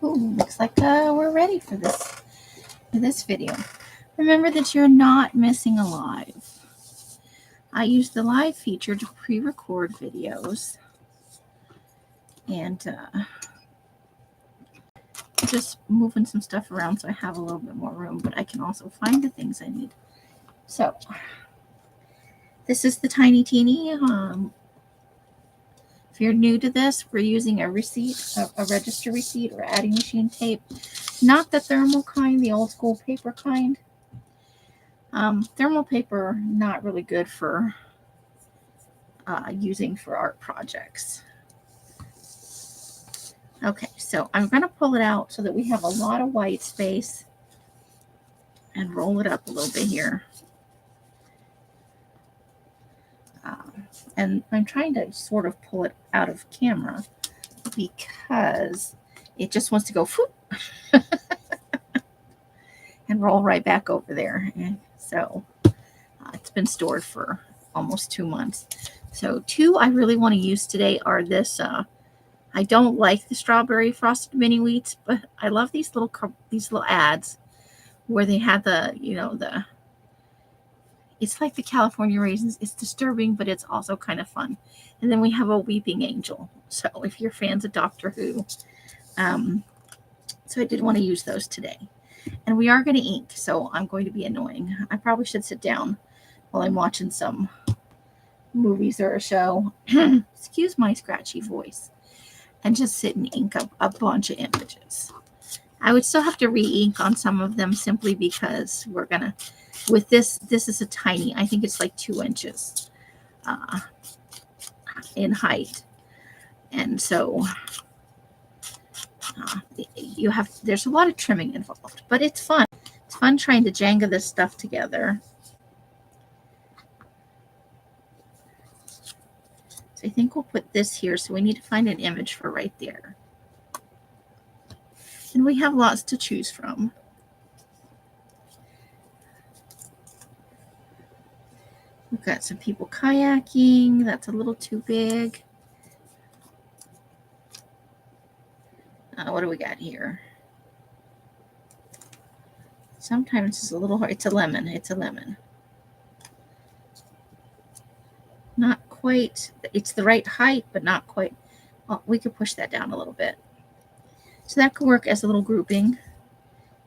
Ooh, looks like we're ready for this video. Remember that you're not missing a live. I use the live feature to pre-record videos and just moving some stuff around so I have a little bit more room, but I can also find the things I need. So this is the Tiny Tini. If you're new to this, we're using a receipt, a register receipt or adding machine tape, not the thermal kind, the old school paper kind. Thermal paper, not really good for using for art projects. Okay, so I'm going to pull it out so that we have a lot of white space and roll it up a little bit here. And I'm trying to sort of pull it out of camera because it just wants to go and roll right back over there. And so it's been stored for almost 2 months. So 2 I really want to use today are this. I don't like the strawberry frosted mini wheats, but I love these little ads where they have the it's like the California raisins. It's disturbing, but it's also kind of fun. And then we have a weeping angel. So if you're fans of Doctor Who, so I did want to use those today. And we are going to ink, so I'm going to be annoying. I probably should sit down while I'm watching some movies or a show. Excuse my scratchy voice. And just sit and ink up a bunch of images. I would still have to re-ink on some of them simply because we're going to, with this is a tiny, I think it's like 2 inches in height. And so there's a lot of trimming involved, but it's fun. It's fun trying to Jenga this stuff together. So I think we'll put this here. So we need to find an image for right there. And we have lots to choose from. We've got some people kayaking. That's a little too big. What do we got here? Sometimes it's a little hard. It's a lemon. It's a lemon. Not quite. It's the right height, but not quite. Well, we could push that down a little bit. So that could work as a little grouping.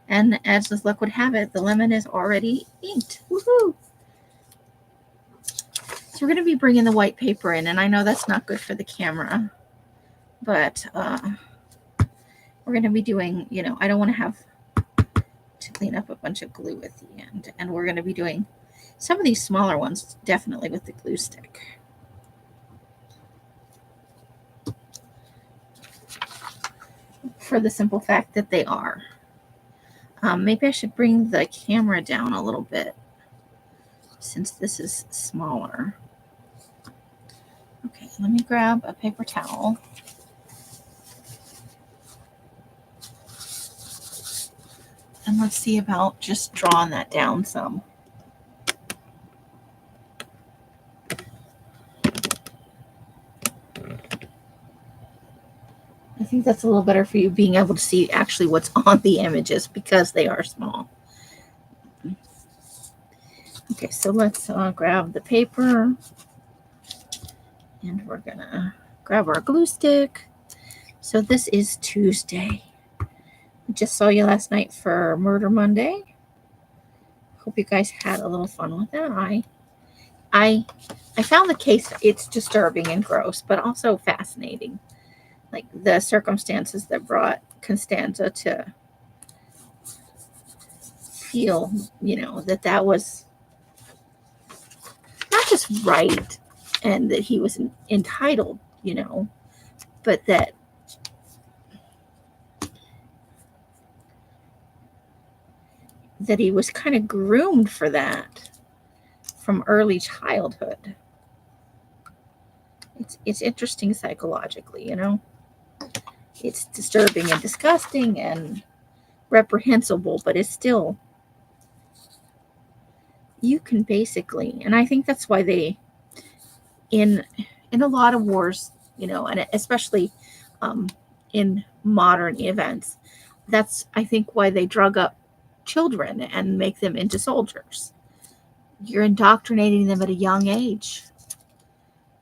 And as luck would have it, the lemon is already inked. Woohoo! So we're going to be bringing the white paper in, and I know that's not good for the camera, but we're going to be doing, I don't want to have to clean up a bunch of glue at the end, and we're going to be doing some of these smaller ones definitely with the glue stick. For the simple fact that they are. Maybe I should bring the camera down a little bit since this is smaller. Okay, let me grab a paper towel. And let's see about just drawing that down some. I think that's a little better for you being able to see actually what's on the images because they are small. Okay, so let's grab the paper. And we're going to grab our glue stick. So this is Tuesday. I just saw you last night for Murder Monday. Hope you guys had a little fun with that. I found the case, it's disturbing and gross, but also fascinating. Like the circumstances that brought Constanza to feel, that was not just right and that he was entitled, but that he was kind of groomed for that from early childhood. It's interesting psychologically, It's disturbing and disgusting and reprehensible, but it's still, you can basically, and I think that's why they, in a lot of wars, and especially in modern events. That's, I think, why they drug up children and make them into soldiers. You're indoctrinating them at a young age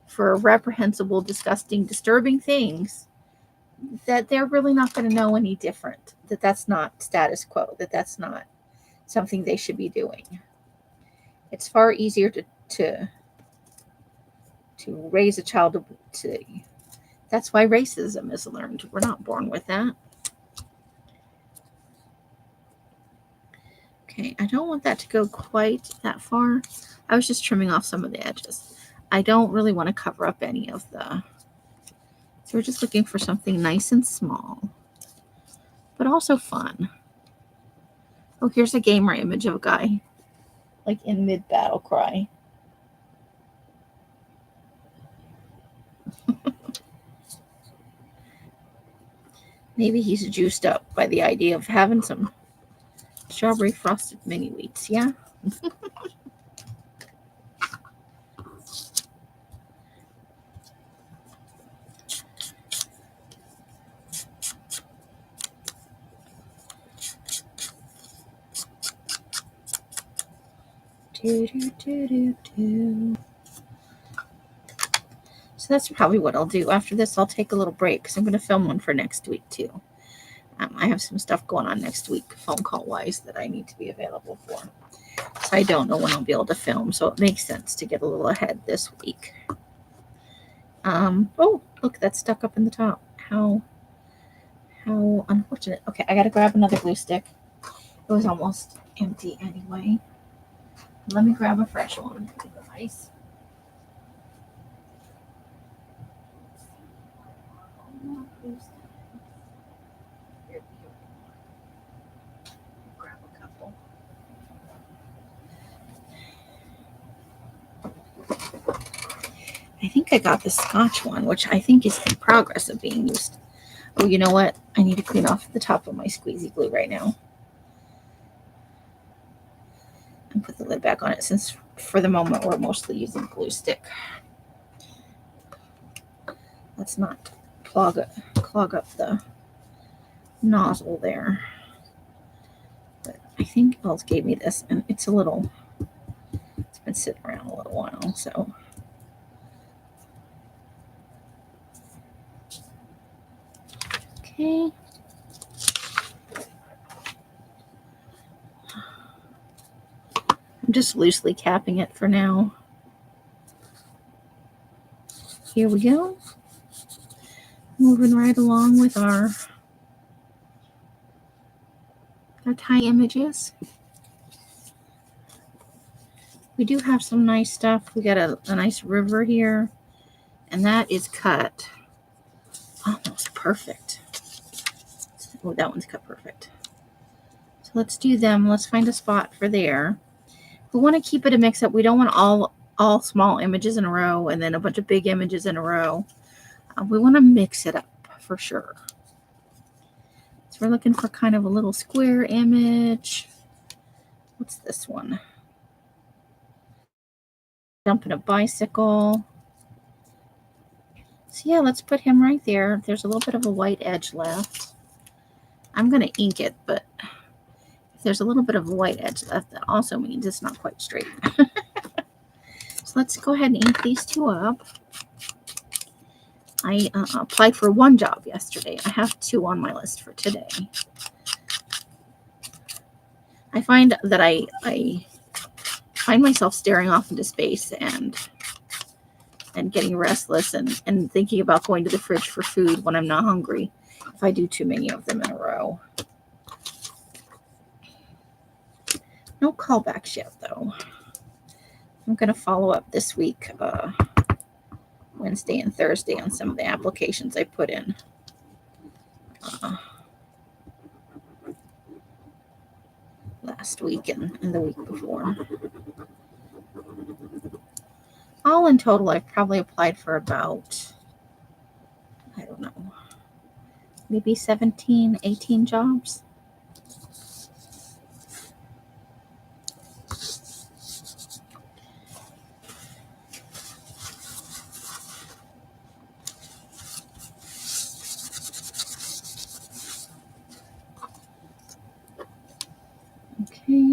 for reprehensible, disgusting, disturbing things that they're really not going to know any different, that that's not status quo, that that's not something they should be doing. It's far easier to raise a child to that's why racism is learned. We're not born with that. Okay, I don't want that to go quite that far. I was just trimming off some of the edges. I don't really want to cover up any of the, so we're just looking for something nice and small, but also fun. Oh, here's a gamer image of a guy, like in mid-battle cry. Maybe he's juiced up by the idea of having some strawberry frosted mini wheats, yeah? So that's probably what I'll do. After this, I'll take a little break because I'm going to film one for next week too. I have some stuff going on next week, phone call wise, that I need to be available for. So I don't know when I'll be able to film, so it makes sense to get a little ahead this week. Oh, look, that's stuck up in the top. How unfortunate. Okay, I gotta grab another glue stick. It was almost empty anyway. Let me grab a fresh one. Nice. Grab a couple. I think I got the Scotch one, which I think is in progress of being used. Oh, you know what? I need to clean off the top of my squeezy glue right now. And put the lid back on it, since for the moment we're mostly using glue stick. Let's not clog up the nozzle there. But I think Els gave me this, and it's been sitting around a little while, so. Okay. I'm just loosely capping it for now. Here we go. Moving right along with our tiny images. We do have some nice stuff. We got a nice river here, and that is cut almost perfect. Oh, that one's cut perfect. So let's do them. Let's find a spot for there. We want to keep it a mix up. We don't want all small images in a row and then a bunch of big images in a row. We want to mix it up for sure. So we're looking for kind of a little square image. What's this one? Dumping a bicycle. So yeah, let's put him right there. There's a little bit of a white edge left. I'm going to ink it, but if there's a little bit of a white edge left, that also means it's not quite straight. So let's go ahead and ink these two up. I applied for one job yesterday. I have two on my list for today. I find that I find myself staring off into space and getting restless and thinking about going to the fridge for food when I'm not hungry if I do too many of them in a row. No callbacks yet, though. I'm going to follow up this week, Wednesday and Thursday, on some of the applications I put in. Last week and the week before. All in total, I've probably applied for about, I don't know, maybe 17, 18 jobs.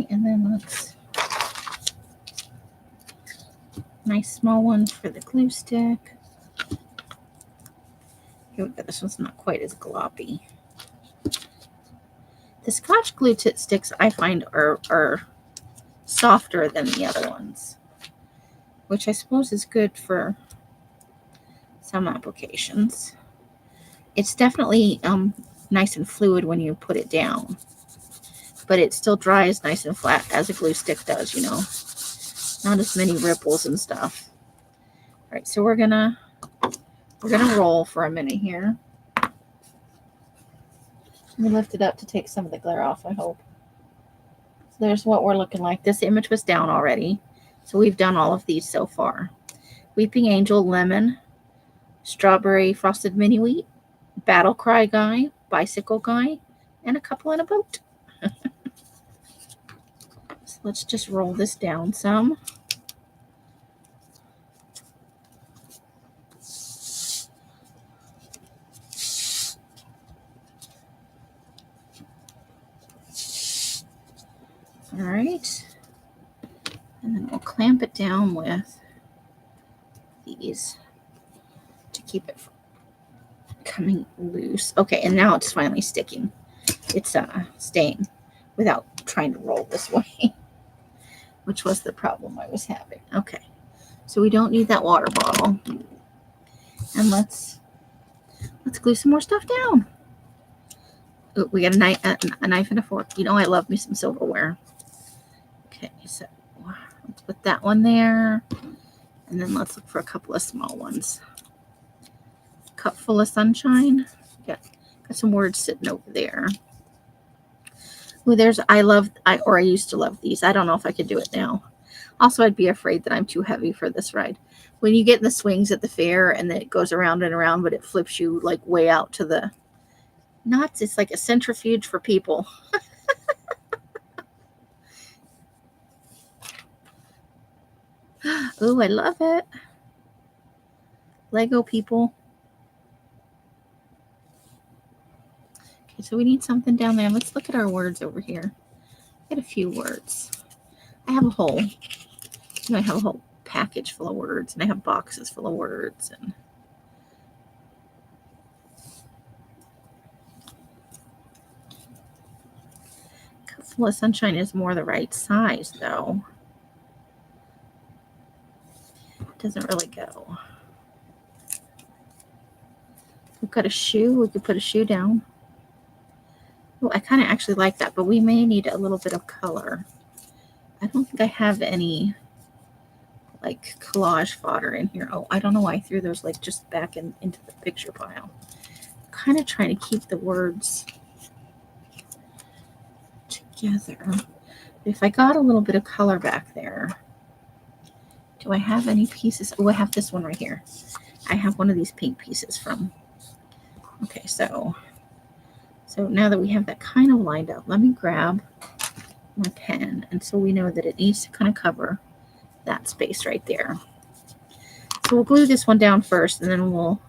Okay, and then let's nice small one for the glue stick. Here we go. This one's not quite as gloppy. The Scotch glue sticks I find are softer than the other ones, which I suppose is good for some applications. It's definitely nice and fluid when you put it down, but it still dries nice and flat as a glue stick does, you know. Not as many ripples and stuff. All right, so we're gonna roll for a minute here. Let me lift it up to take some of the glare off, I hope. So there's what we're looking like. This image was down already, so we've done all of these so far. Weeping Angel, Lemon, Strawberry Frosted Mini Wheat, Battle Cry Guy, Bicycle Guy, and a couple in a boat. So let's just roll this down some. All right. And then we'll clamp it down with these to keep it from coming loose. Okay, and now it's finally sticking. It's staying without trying to roll this way, which was the problem I was having. Okay, so we don't need that water bottle. And let's glue some more stuff down. Ooh, we got a knife and a fork. You know I love me some silverware. Okay, so let's put that one there. And then let's look for a couple of small ones. Cup full of sunshine. Yeah, got some words sitting over there. Ooh, I used to love these. I don't know if I could do it now. Also, I'd be afraid that I'm too heavy for this ride. When you get in the swings at the fair and then it goes around and around, but it flips you like way out to the nuts. It's like a centrifuge for people. Ooh, I love it. Lego people. Okay, so we need something down there. Let's look at our words over here. Get a few words. I have a whole package full of words, and I have boxes full of words. And Cup Full of Sunshine is more the right size, though. It doesn't really go. We've got a shoe. We could put a shoe down. Oh, I kind of actually like that, but we may need a little bit of color. I don't think I have any like collage fodder in here. Oh, I don't know why I threw those like just back into the picture pile. I'm kind of trying to keep the words together. If I got a little bit of color back there, do I have any pieces? Oh, I have this one right here. I have one of these pink pieces from. Okay, so now that we have that kind of lined up, let me grab my pen, and so we know that it needs to kind of cover that space right there. So we'll glue this one down first, and then we'll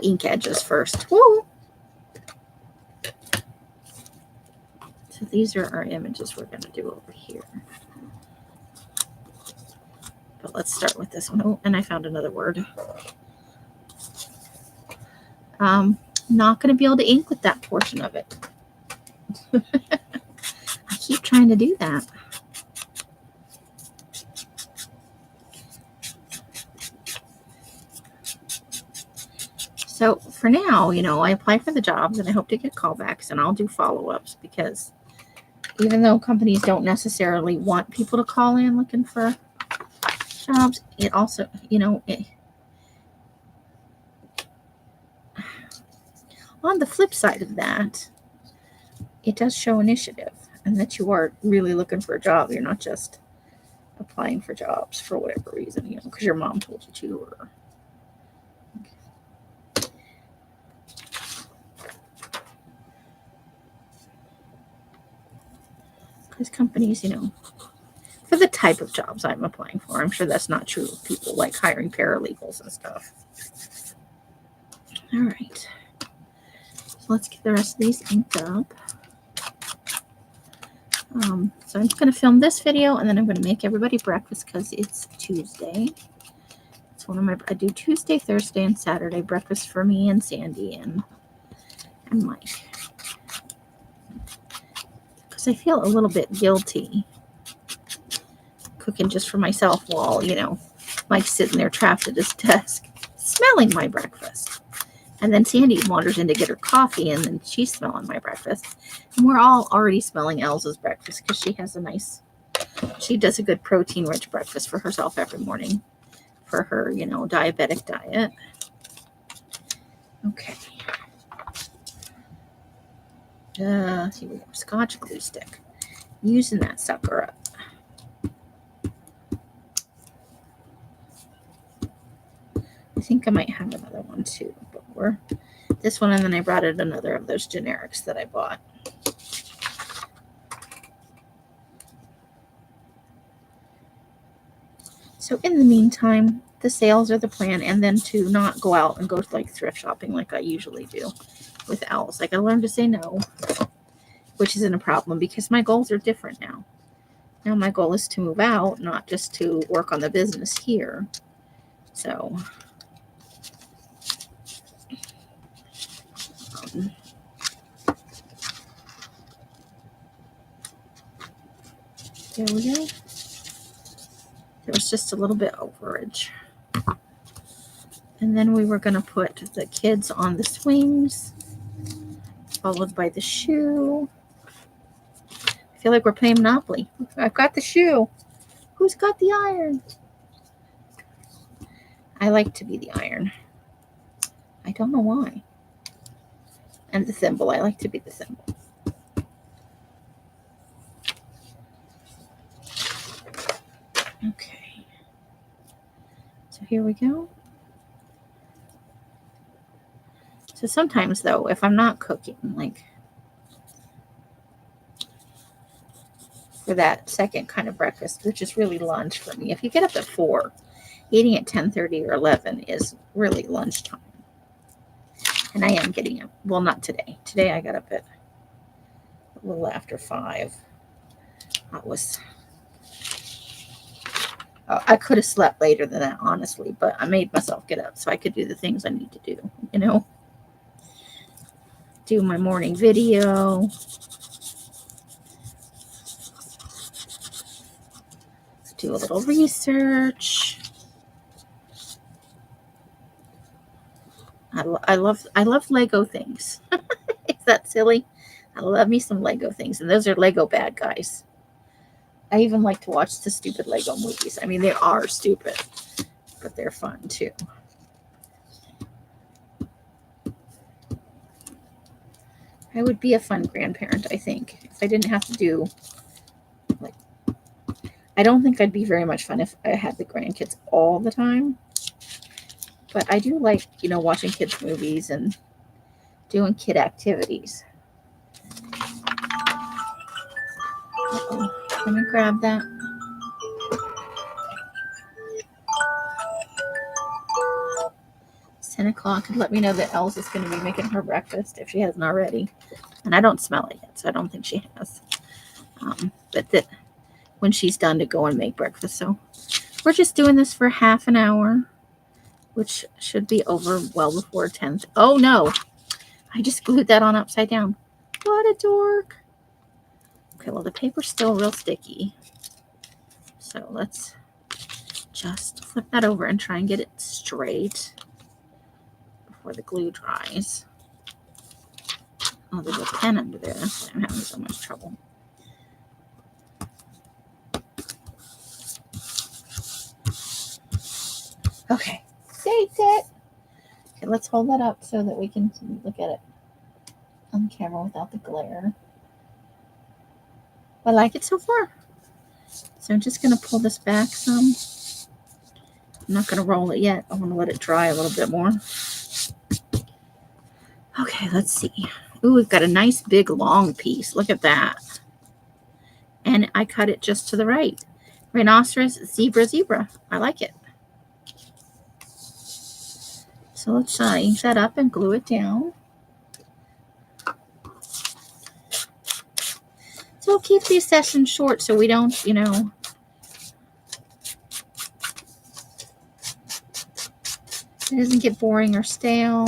ink edges first. Woo! So these are our images we're going to do over here. But let's start with this one. Oh, and I found another word. Not going to be able to ink with that portion of it. I keep trying to do that. So for now, I apply for the jobs and I hope to get callbacks, and I'll do follow-ups, because even though companies don't necessarily want people to call in looking for jobs, it also, on the flip side of that, it does show initiative and that you are really looking for a job. You're not just applying for jobs for whatever reason, because your mom told you to, or because companies, for the type of jobs I'm applying for. I'm sure that's not true of people like hiring paralegals and stuff. All right. So let's get the rest of these inked up. So I'm going to film this video and then I'm going to make everybody breakfast because it's Tuesday. It's one of I do Tuesday, Thursday, and Saturday breakfast for me and Sandy and Mike. Because I feel a little bit guilty cooking just for myself while, Mike's sitting there trapped at his desk smelling my breakfast. And then Sandy wanders in to get her coffee, and then she's smelling my breakfast. And we're all already smelling Elsa's breakfast because she does a good protein-rich breakfast for herself every morning for her, diabetic diet. Okay. Here we go. Scotch glue stick. Using that sucker up. I think I might have another one too, but this one, and then I brought it another of those generics that I bought. So in the meantime, the sales are the plan, and then to not go out and go to thrift shopping like I usually do with owls. I learned to say no, which isn't a problem because my goals are different now. Now my goal is to move out, not just to work on the business here. So there we go. There was just a little bit overage. And then we were going to put the kids on the swings, followed by the shoe. I feel like we're playing Monopoly. I've got the shoe. Who's got the iron? I like to be the iron. I don't know why. And the thimble. I like to be the thimble. Okay. So here we go. So sometimes, though, if I'm not cooking, for that second kind of breakfast, which is really lunch for me. If you get up at 4, eating at 10:30 or 11 is really lunchtime. And I am getting up. Well, not today. Today I got up at a little after 5. I could have slept later than that, honestly, but I made myself get up so I could do the things I need to do, do my morning video, do a little research. I love Lego things. Is that silly? I love me some Lego things, and those are Lego bad guys. I even like to watch the stupid Lego movies. I mean, they are stupid, but they're fun too. I would be a fun grandparent, I think, if I didn't have to do, I don't think I'd be very much fun if I had the grandkids all the time. But I do like, watching kids' movies and doing kid activities. Let me grab that. It's 10 o'clock. Let me know that Elsa's going to be making her breakfast if she hasn't already. And I don't smell it yet, so I don't think she has. But that when she's done to go and make breakfast. So we're just doing this for half an hour, which should be over well before 10. Oh, no. I just glued that on upside down. What a dork. Okay, well, the paper's still real sticky. So let's just flip that over and try and get it straight before the glue dries. Oh, there's a pen under there. That's why I'm having so much trouble. Okay, saved it. Okay, let's hold that up so that we can look at it on camera without the glare. I like it so far. So I'm just going to pull this back some. I'm not going to roll it yet. I want to let it dry a little bit more. Okay, let's see. Ooh, we've got a nice big long piece. Look at that. And I cut it just to the right. Rhinoceros, zebra, zebra. I like it. So let's ink that up and glue it down. we'll keep these sessions short so we don't, you know, it doesn't get boring or stale.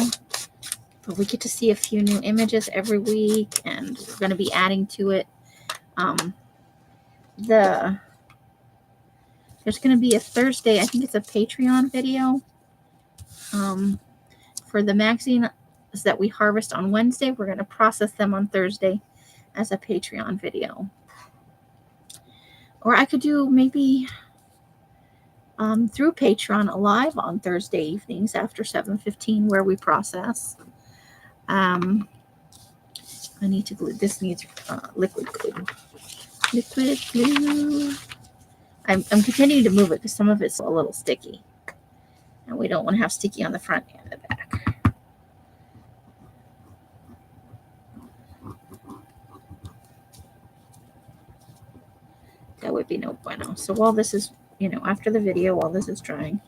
But we get to see a few new images every week, and we're going to be adding to it. There's going to be a Thursday, I think it's a Patreon video for the magazines that we harvest on Wednesday. We're going to process them on Thursday as a Patreon video. Or I could do maybe through Patreon a live on Thursday evenings after 7:15 where we process. I need to glue. This needs liquid glue. Liquid glue. I'm continuing to move it because some of it's a little sticky. And we don't want to have sticky on the front and the back. That would be no bueno. So while this is, you know, after the video, while this is drying,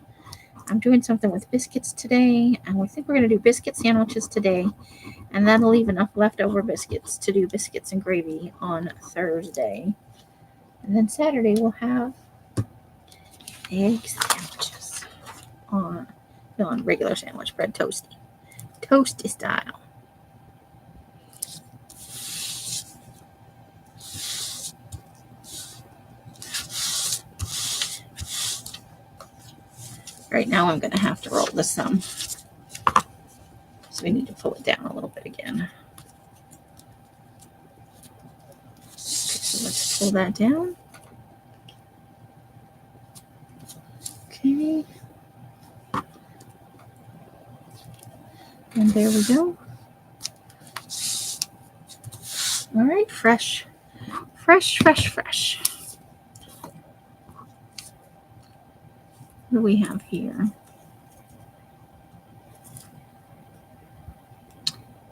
I'm doing something with biscuits today. And we think we're going to do biscuit sandwiches today. And that'll leave enough leftover biscuits to do biscuits and gravy on Thursday. And then Saturday we'll have egg sandwiches on regular sandwich bread, toasty style. Right now I'm going to have to roll this some. So we need to pull it down a little bit again. Okay, so let's pull that down. Okay. And there we go. All right, fresh. What do we have here?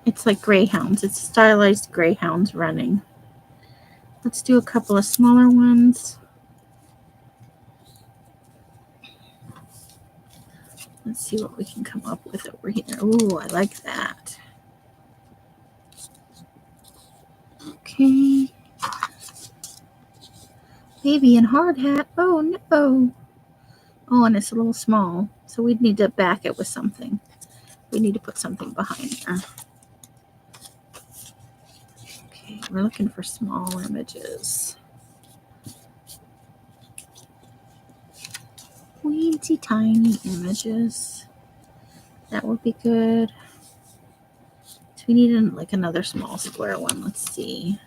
It's like greyhounds. It's stylized greyhounds running. Let's do a couple of smaller ones. Let's see what we can come up with over here. Ooh, I like that. Okay. Baby in hard hat. Oh, no. Oh, and it's a little small. So we'd need to back it with something. We need to put something behind there. Okay, we're looking for small images. Weensy tiny images. That would be good. So we need like another small square one. Let's see.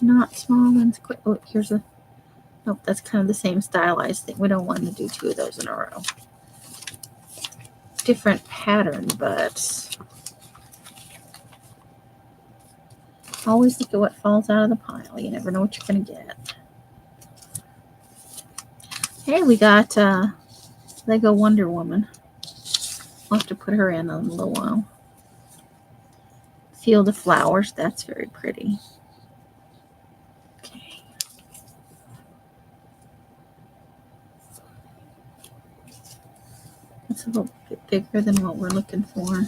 Not small ones. Oh, here's a. Nope, that's kind of the same stylized thing. We don't want to do two of those in a row. Different pattern, but always look at what falls out of the pile. You never know what you're going to get. Hey, we got Lego Wonder Woman. We'll have to put her in a little while. Field of Flowers. That's very pretty. Okay. That's a little bit bigger than what we're looking for.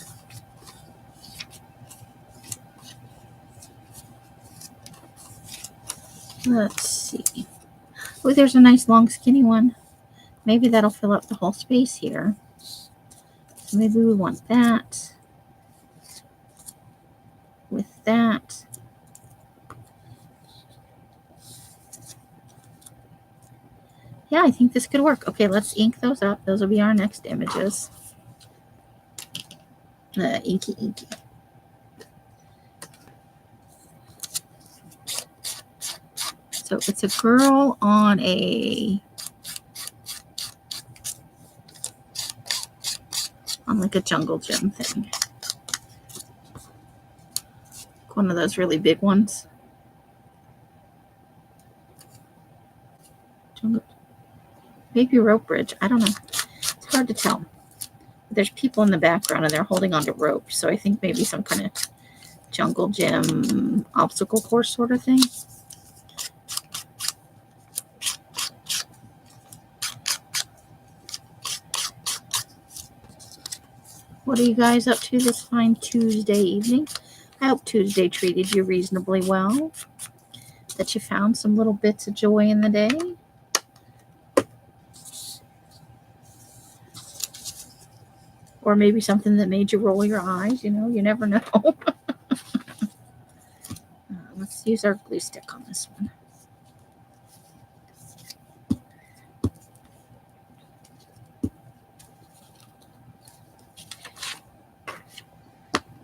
Let's see. Oh, there's a nice long skinny one. Maybe that'll fill up the whole space here. So maybe we want that. With that. Yeah, I think this could work. Okay, let's ink those up. Those will be our next images. Inky. So it's a girl on like a jungle gym thing. One of those really big ones. Maybe rope bridge. I don't know. It's hard to tell. There's people in the background and they're holding onto rope. So I think maybe some kind of jungle gym obstacle course sort of thing. What are you guys up to this fine Tuesday evening? I hope Tuesday treated you reasonably well, that you found some little bits of joy in the day. Or maybe something that made you roll your eyes, you know, you never know. Let's use our glue stick on this one.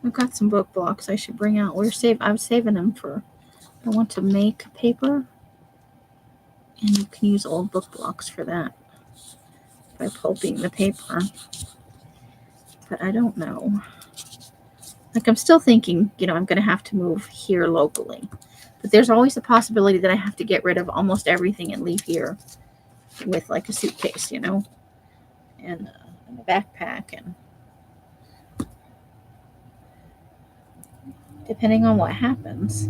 I've got some book blocks I should bring out. I was saving them for, I want to make paper, and you can use old book blocks for that by pulping the paper. But I don't know. Like, I'm still thinking, you know, I'm going to have to move here locally. But there's always a possibility that I have to get rid of almost everything and leave here with like a suitcase, you know, and a backpack, and depending on what happens.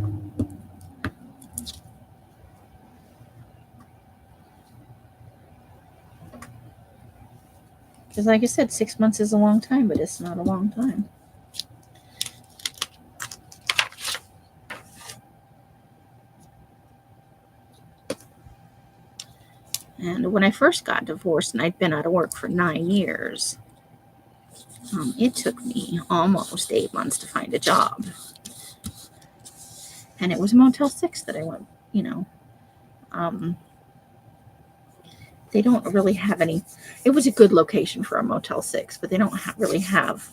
Because like I said, 6 months is a long time, but it's not a long time. And when I first got divorced and I'd been out of work for 9 years, it took me almost 8 months to find a job. And it was a Motel 6 that I went, you know. They don't really have any. It was a good location for a Motel 6, but they don't really have.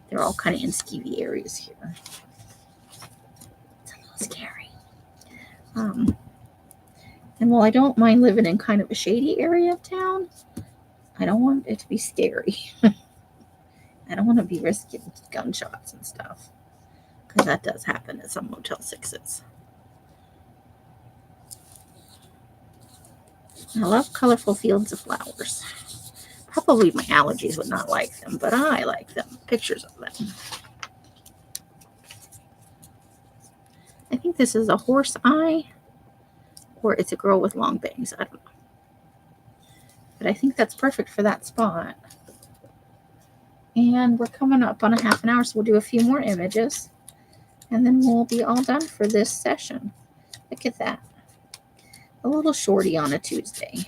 They're all kind of in skeevy areas here. It's a little scary. And while I don't mind living in kind of a shady area of town, I don't want it to be scary. I don't want to be risking gunshots and stuff, because that does happen at some Motel 6s. I love colorful fields of flowers. Probably my allergies would not like them, but I like them. Pictures of them. I think this is a horse eye, or it's a girl with long bangs. I don't know. But I think that's perfect for that spot. And we're coming up on a half an hour, so we'll do a few more images, and then we'll be all done for this session. Look at that. A little shorty on a Tuesday.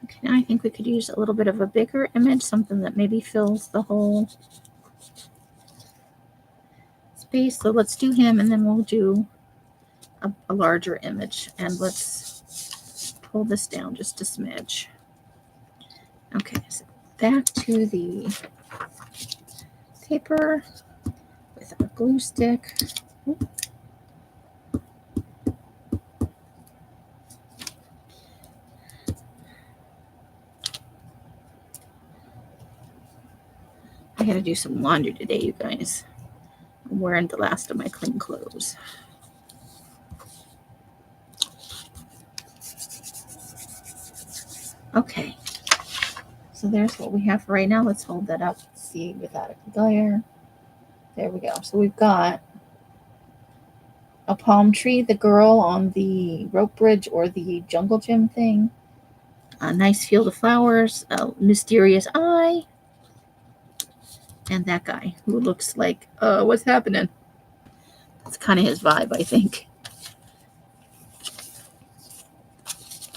Okay, now I think we could use a little bit of a bigger image, something that maybe fills the whole space. So let's do him, and then we'll do a larger image. And let's pull this down just a smidge. Okay, so back to the paper with a glue stick. I gotta do some laundry today, you guys. I'm wearing the last of my clean clothes. Okay, so there's what we have for right now. Let's hold that up, see without a glare. There we go. So we've got a palm tree, the girl on the rope bridge or the jungle gym thing, a nice field of flowers, a mysterious eye, and that guy who looks like, what's happening? That's kind of his vibe, I think.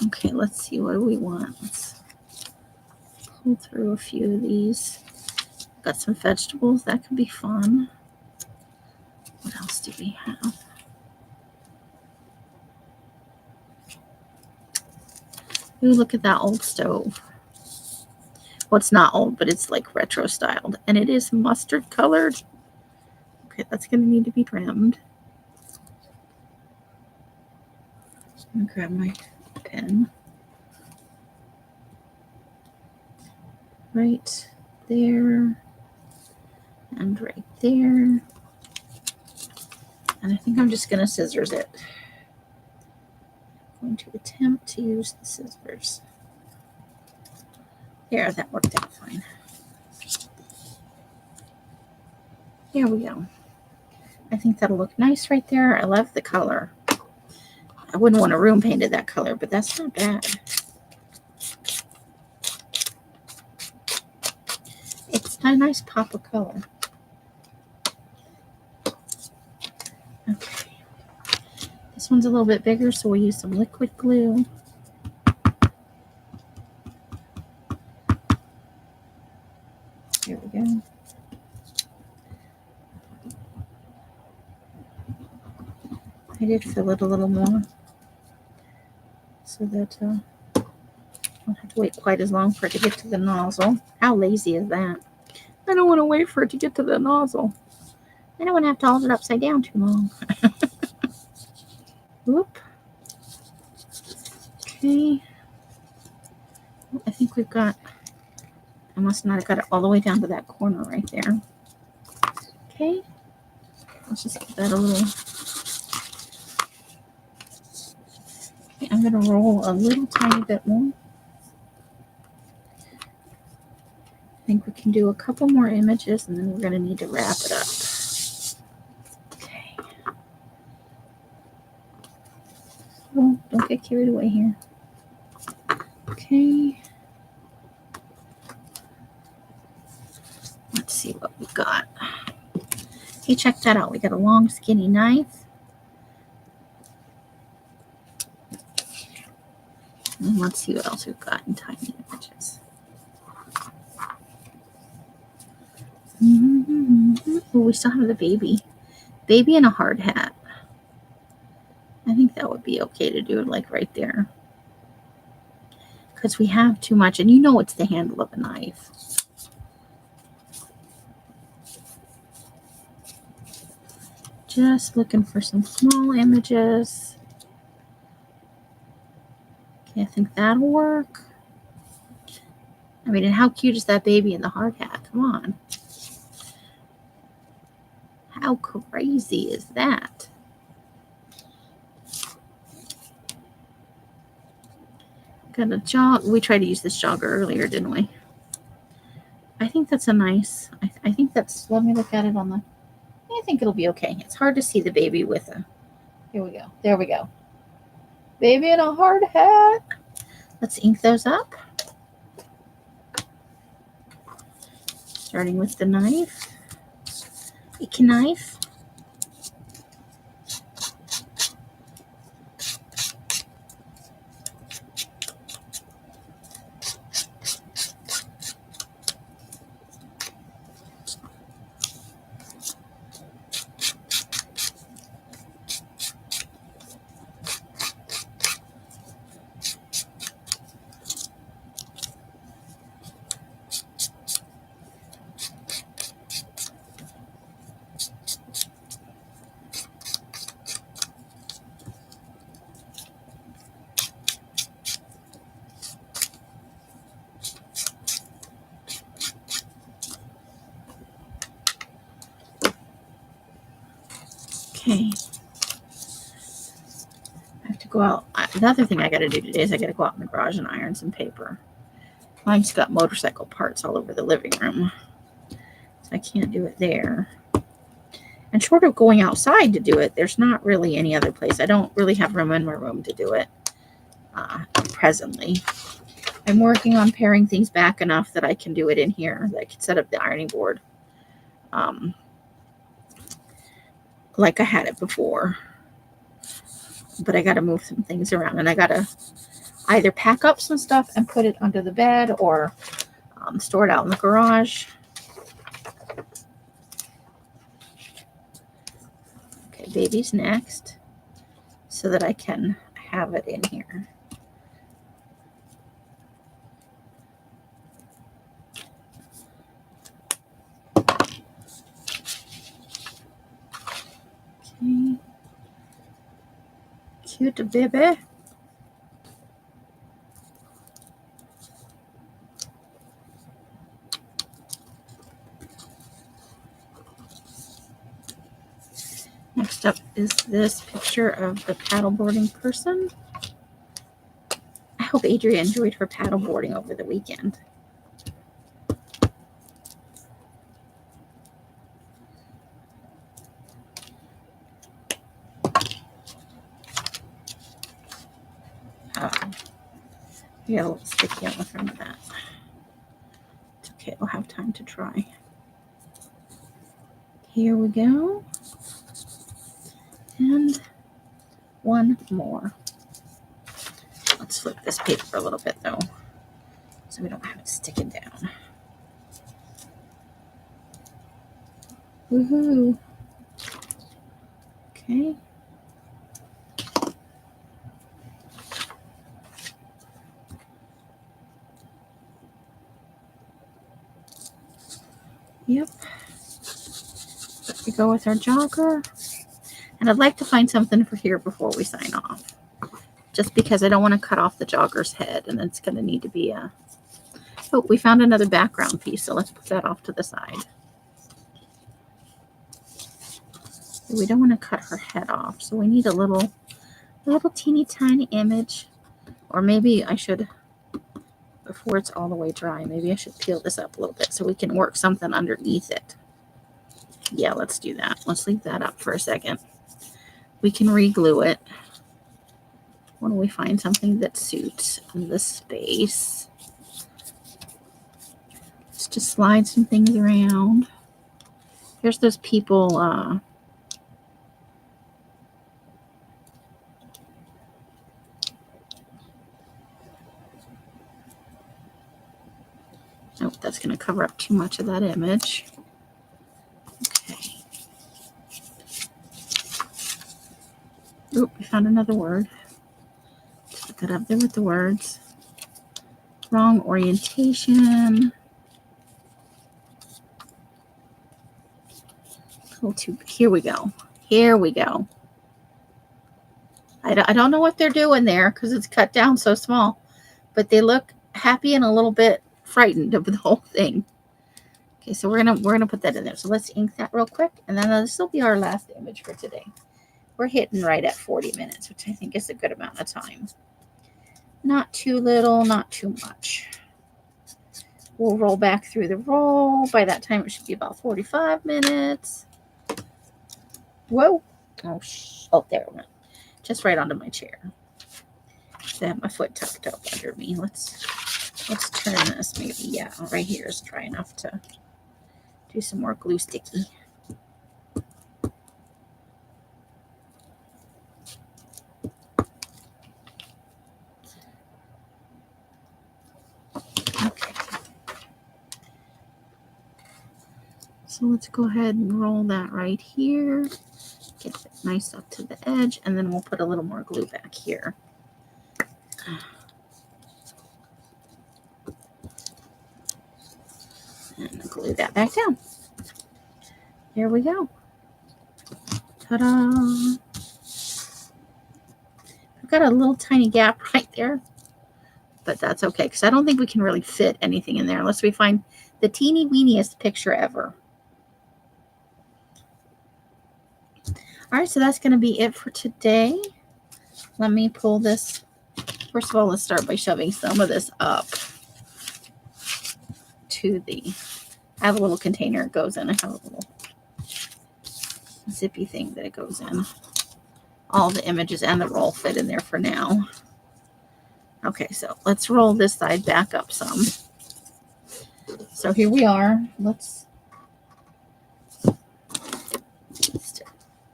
Okay, let's see. What do we want? Let's pull through a few of these. Got some vegetables. That could be fun. What else do we have? Ooh, look at that old stove. Well, it's not old, but it's like retro styled. And it is mustard colored. Okay, that's going to need to be trimmed. I'm going to grab my pen. Right there. And right there. And I think I'm just going to scissors it. I'm going to attempt to use the scissors. There, that worked out fine. Here we go. I think that'll look nice right there. I love the color. I wouldn't want a room painted that color, but that's not bad. It's a nice pop of color. Okay. This one's a little bit bigger, so we'll use some liquid glue. Here we go. I did fill it a little more so that I don't have to wait quite as long for it to get to the nozzle. How lazy is that? I don't want to wait for it to get to the nozzle. I don't want to have to hold it upside down too long. Whoop. Okay. I think we've got, I must not have got it all the way down to that corner right there. Okay. Let's just give that a little. Okay, I'm going to roll a little tiny bit more. I think we can do a couple more images and then we're going to need to wrap it up. Okay. Oh, don't get carried away here. Okay. Let's see what we got. Hey, check that out. We got a long, skinny knife. And let's see what else we've got in tiny images. Oh, we still have the baby. Baby in a hard hat. I think that would be okay to do it like right there. Because we have too much, and you know it's the handle of a knife. Just looking for some small images. Okay, I think that'll work. I mean, and how cute is that baby in the hard hat? Come on. How crazy is that? Got a jog. We tried to use this jogger earlier, didn't we? I think that's a nice, I think that's, let me look at it on the, I think it'll be okay. It's hard to see the baby with a, here we go. There we go. Baby in a hard hat. Let's ink those up. Starting with the knife. Icky knife. Okay. I have to go out. The other thing I got to do today is I got to go out in the garage and iron some paper. Mine's got motorcycle parts all over the living room. So I can't do it there. And short of going outside to do it, there's not really any other place. I don't really have room in my room to do it presently. I'm working on paring things back enough that I can do it in here. That I can set up the ironing board like I had it before. But I got to move some things around. And I got to either pack up some stuff and put it under the bed or store it out in the garage. Okay, baby's next so that I can have it in here. Okay. Cute baby. Next up is this picture of the paddleboarding person. I hope Adria enjoyed her paddleboarding over the weekend. Yeah, a little sticky on the front of that. It's okay, I'll have time to try. Here we go. And one more. Let's flip this paper a little bit though, so we don't have it sticking down. Woohoo! Okay. Yep. There we go with our jogger. And I'd like to find something for here before we sign off. Just because I don't want to cut off the jogger's head, and it's going to need to be a... Oh, we found another background piece, so let's put that off to the side. We don't want to cut her head off, so we need a little teeny tiny image. Or maybe I should, before it's all the way dry, maybe I should peel this up a little bit so we can work something underneath it. Yeah, let's do that. Let's leave that up for a second. We can re-glue it when we find something that suits the space. Let's just slide some things around. Here's those people. Nope, that's going to cover up too much of that image. Okay. Oop, we found another word. Let's put that up there with the words. Wrong orientation. Here we go. Here we go. I don't know what they're doing there because it's cut down so small, but they look happy and a little bit frightened of the whole thing. Okay, so we're gonna put that in there. So let's ink that real quick, and then this will be our last image for today. We're hitting right at 40 minutes, which I think is a good amount of time. Not too little, not too much. We'll roll back through the roll. By that time, it should be about 45 minutes. Whoa! Oh, there it went. Just right onto my chair. I have my foot tucked up under me. Let's turn this. Maybe, yeah, right here is dry enough to do some more glue sticky. Okay. So let's go ahead and roll that right here. Get it nice up to the edge, and then we'll put a little more glue back here. And glue that back down. There we go. Ta-da! I've got a little tiny gap right there, but that's okay because I don't think we can really fit anything in there unless we find the teeny weeniest picture ever. All right, so that's going to be it for today. Let me pull this. First of all, let's start by shoving some of this up to the... I have a little container it goes in. I have a little zippy thing that it goes in. All the images and the roll fit in there for now. Okay, so let's roll this side back up some. So here we are. Let's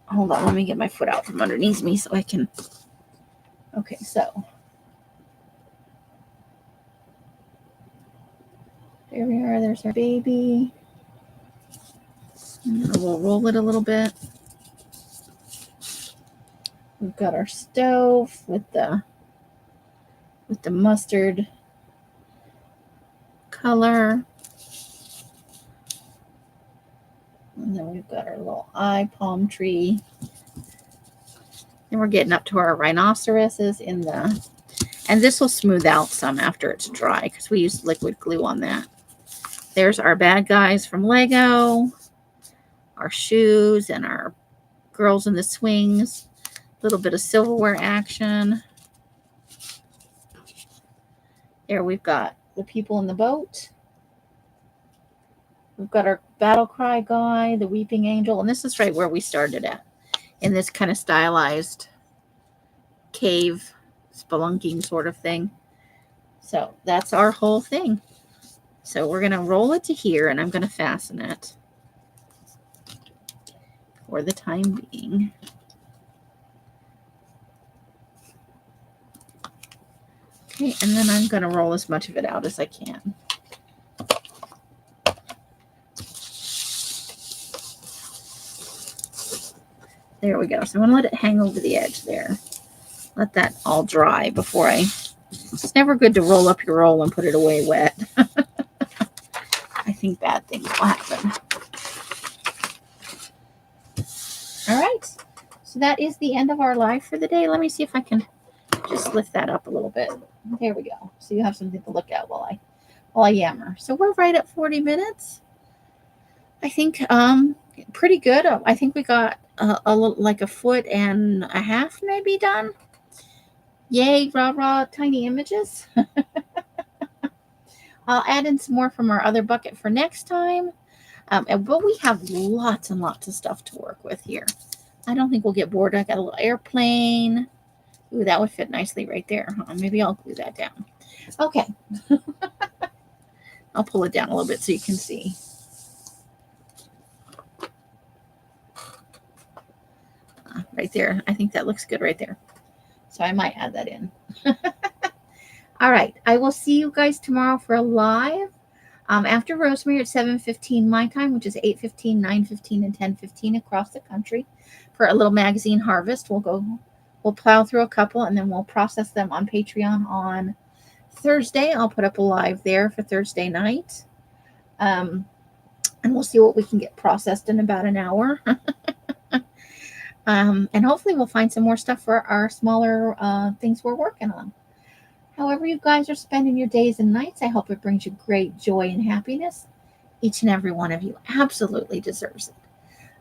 hold on. Let me get my foot out from underneath me so I can. Okay, so there we are. There's our baby. And we'll roll it a little bit. We've got our stove with the mustard color. And then we've got our little eye palm tree. And we're getting up to our rhinoceroses in the... And this will smooth out some after it's dry because we used liquid glue on that. There's our bad guys from Lego. Our shoes and our girls in the swings. A little bit of silverware action. There we've got the people in the boat. We've got our battle cry guy, the weeping angel. And this is right where we started at. In this kind of stylized cave spelunking sort of thing. So that's our whole thing. So we're going to roll it to here, and I'm going to fasten it for the time being. Okay, and then I'm going to roll as much of it out as I can. There we go. So I'm going to let it hang over the edge there. Let that all dry before it's never good to roll up your roll and put it away wet. I think bad things will happen. All right. So that is the end of our live for the day. Let me see if I can just lift that up a little bit. There we go. So you have something to look at while I yammer. So we're right at 40 minutes. I think pretty good. I think we got a little, like a foot and a half maybe done. Yay, rah, tiny images. I'll add in some more from our other bucket for next time. But we have lots and lots of stuff to work with here. I don't think we'll get bored. I got a little airplane. Ooh, that would fit nicely right there. Huh? Maybe I'll glue that down. Okay. I'll pull it down a little bit so you can see. Right there. I think that looks good right there. So I might add that in. All right. I will see you guys tomorrow for a live. After Rosemary at 7:15 my time, which is 8:15, 9:15, and 10:15 across the country for a little magazine harvest. We'll plow through a couple and then we'll process them on Patreon on Thursday. I'll put up a live there for Thursday night. And we'll see what we can get processed in about an hour. And hopefully we'll find some more stuff for our smaller things we're working on. However you guys are spending your days and nights, I hope it brings you great joy and happiness. Each and every one of you absolutely deserves it.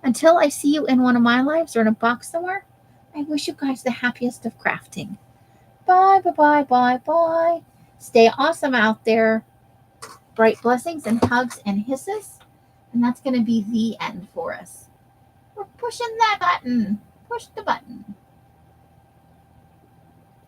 Until I see you in one of my lives or in a box somewhere, I wish you guys the happiest of crafting. Bye, bye, bye, bye, bye. Stay awesome out there. Bright blessings and hugs and hisses. And that's going to be the end for us. We're pushing that button. Push the button.